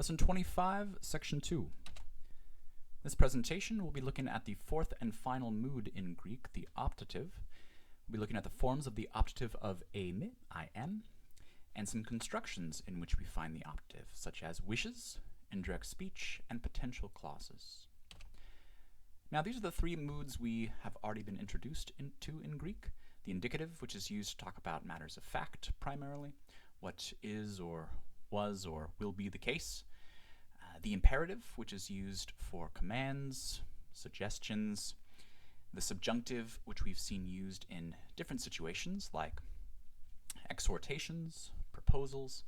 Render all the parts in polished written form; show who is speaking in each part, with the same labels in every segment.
Speaker 1: Lesson 25, Section 2. This presentation will be looking at the fourth and final mood in Greek, the optative. We'll be looking at the forms of the optative of eime, I-am, and some constructions in which we find the optative, such as wishes, indirect speech, and potential clauses. Now, these are the three moods we have already been introduced into in Greek. The indicative, which is used to talk about matters of fact primarily, what is or was or will be the case. The imperative, which is used for commands, suggestions. The subjunctive, which we've seen used in different situations like exhortations, proposals,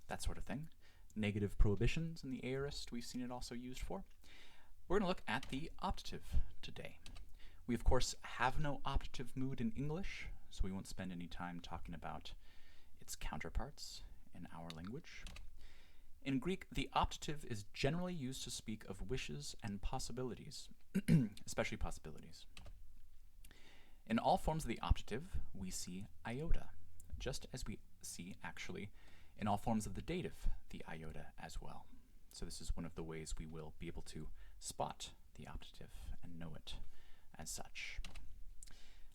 Speaker 1: that sort of thing. Negative prohibitions in the aorist, we've seen it also used for. We're going to look at the optative today. We, of course, have no optative mood in English, so we won't spend any time talking about its counterparts in our language. In Greek, the optative is generally used to speak of wishes and possibilities, especially possibilities. In all forms of the optative, we see iota, just as we see, actually, in all forms of the dative, the iota as well. So this is one of the ways we will be able to spot the optative and know it as such.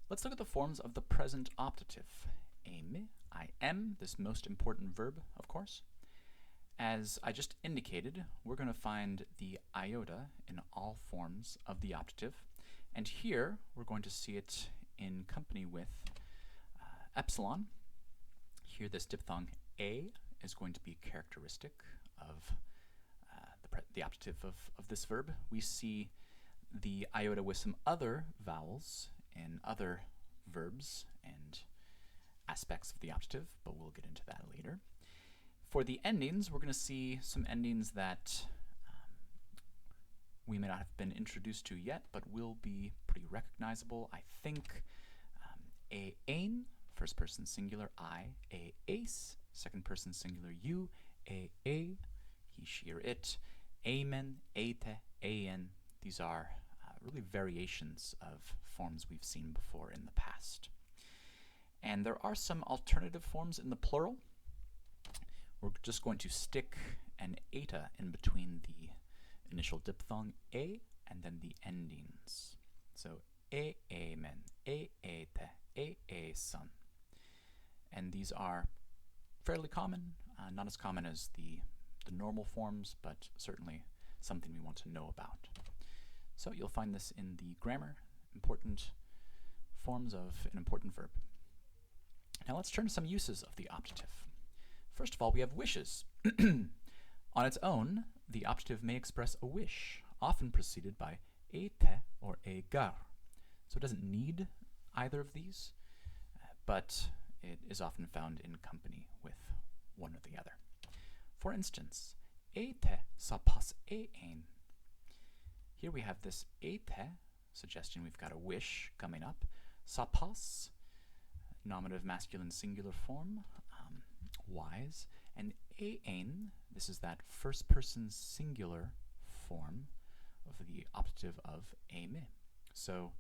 Speaker 1: Let's look at the forms of the present optative. Eime, I am, this most important verb, of course. As I just indicated, we're going to find the iota in all forms of the optative, and here we're going to see it in company with epsilon. Here this diphthong a is going to be characteristic of the optative of this verb. We see the iota with some other vowels in other verbs and aspects of the optative, but we'll get into that later. For the endings, we're going to see some endings that we may not have been introduced to yet, but will be pretty recognizable. I think a-ain, first person singular, I, a-ace, second person singular, you, a-a, he, she, or it, amen, ate, an. These are really variations of forms we've seen before in the past. And there are some alternative forms in the plural. We're just going to stick an eta in between the initial diphthong a and then the endings. So amen, aete, son. And these are fairly common, not as common as the normal forms, but certainly something we want to know about. So you'll find this in the grammar, important forms of an important verb. Now let's turn to some uses of the optative. First of all, we have wishes. On its own, the optative may express a wish, often preceded by ete or egar. So it doesn't need either of these, but it is often found in company with one or the other. For instance, ete sapas ein. Here we have this ete, suggesting we've got a wish coming up. Sapas, nominative masculine singular form, wise, and ein, this is that first person singular form of the optative of eime. So,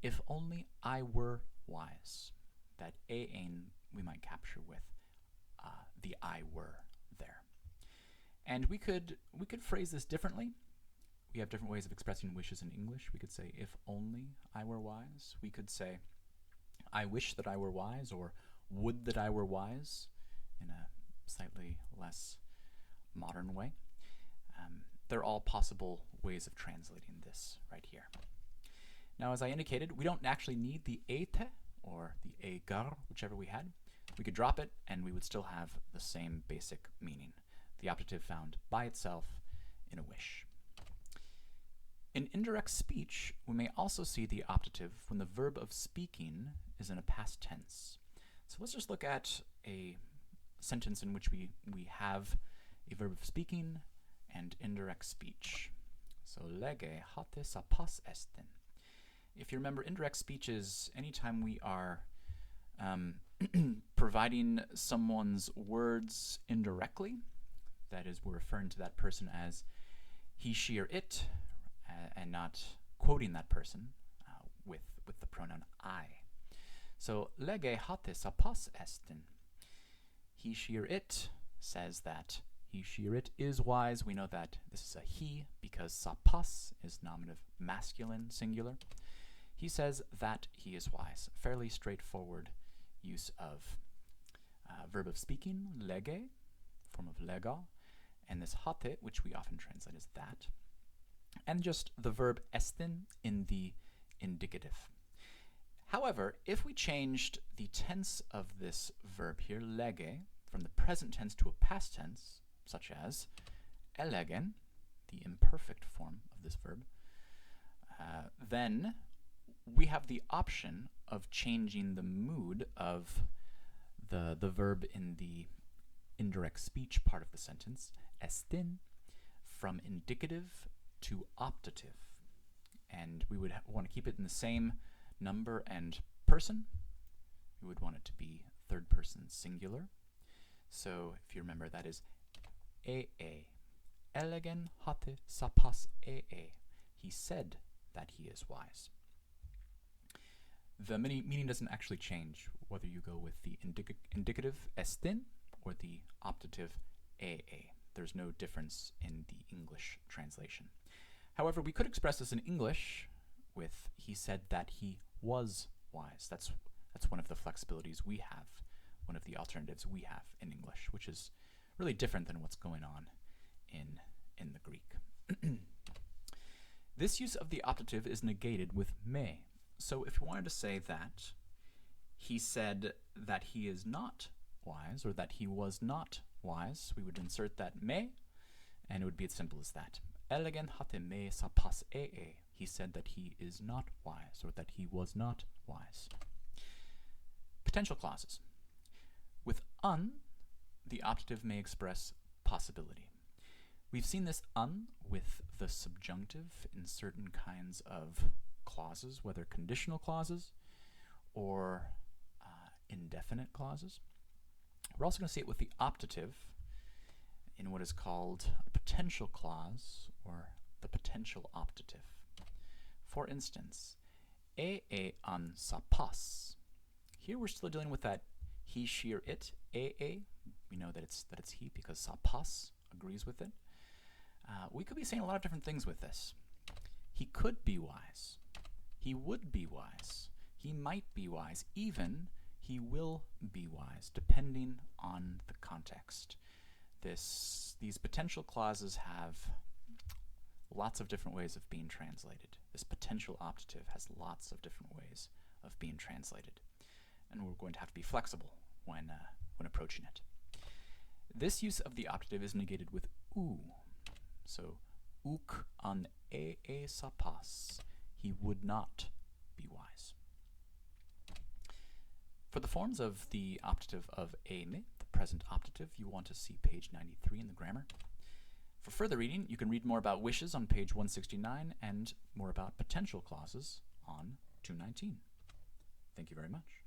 Speaker 1: if only I were wise, that ein we might capture with the I were there. And we could phrase this differently. We have different ways of expressing wishes in English. We could say, if only I were wise. We could say, I wish that I were wise, or would that I were wise, in a slightly less modern way. They're all possible ways of translating this right here. Now, as I indicated, we don't actually need the ete or the egar, whichever we had. We could drop it, and we would still have the same basic meaning. The optative found by itself in a wish. In indirect speech, we may also see the optative when the verb of speaking is in a past tense. So let's just look at a sentence in which we have a verb of speaking and indirect speech. So lege hate sapas estin. If you remember, indirect speech is anytime we are providing someone's words indirectly. That is, we're referring to that person as he, she, or it, and not quoting that person with the pronoun I. So lege hate sapas estin. He, she, or it says that he, she, or it is wise. We know that this is a he because sapas is nominative masculine singular. He says that he is wise. Fairly straightforward use of verb of speaking, lege, form of lega, and this hate, which we often translate as that, and just the verb estin in the indicative. However, if we changed the tense of this verb here, lege, from the present tense to a past tense, such as elegen, the imperfect form of this verb, then we have the option of changing the mood of the verb in the indirect speech part of the sentence, estin, from indicative to optative. And we would want to keep it in the same number and person. We would want it to be third person singular. So if you remember, that is ee. Elegen hate sapas ee. He said that he is wise. The meaning doesn't actually change whether you go with the indicative estin or the optative ee. There's no difference in the English translation. However, we could express this in English with he said that he was wise. That's one of the flexibilities we have, one of the alternatives we have in English, which is really different than what's going on in the Greek. This use of the optative is negated with me. So if you wanted to say that he said that he is not wise, or that he was not wise, we would insert that me, and it would be as simple as that. Elegen hate me sapas ee. He said that he is not wise, or that he was not wise. Potential clauses. With un, the optative may express possibility. We've seen this un with the subjunctive in certain kinds of clauses, whether conditional clauses or indefinite clauses. We're also going to see it with the optative in what is called a potential clause or the potential optative. For instance, an sapas. Here we're still dealing with that he, she, or it. We know that it's he because sapas agrees with it. We could be saying a lot of different things with this. He could be wise. He would be wise. He might be wise. Even he will be wise, depending on the context. These potential clauses have lots of different ways of being translated. This potential optative has lots of different ways of being translated. And we're going to have to be flexible when approaching it. This use of the optative is negated with u. So, uk an sapas. He would not be wise. For the forms of the optative of eme, the present optative, you want to see page 93 in the grammar. For further reading, you can read more about wishes on page 169 and more about potential clauses on 219. Thank you very much.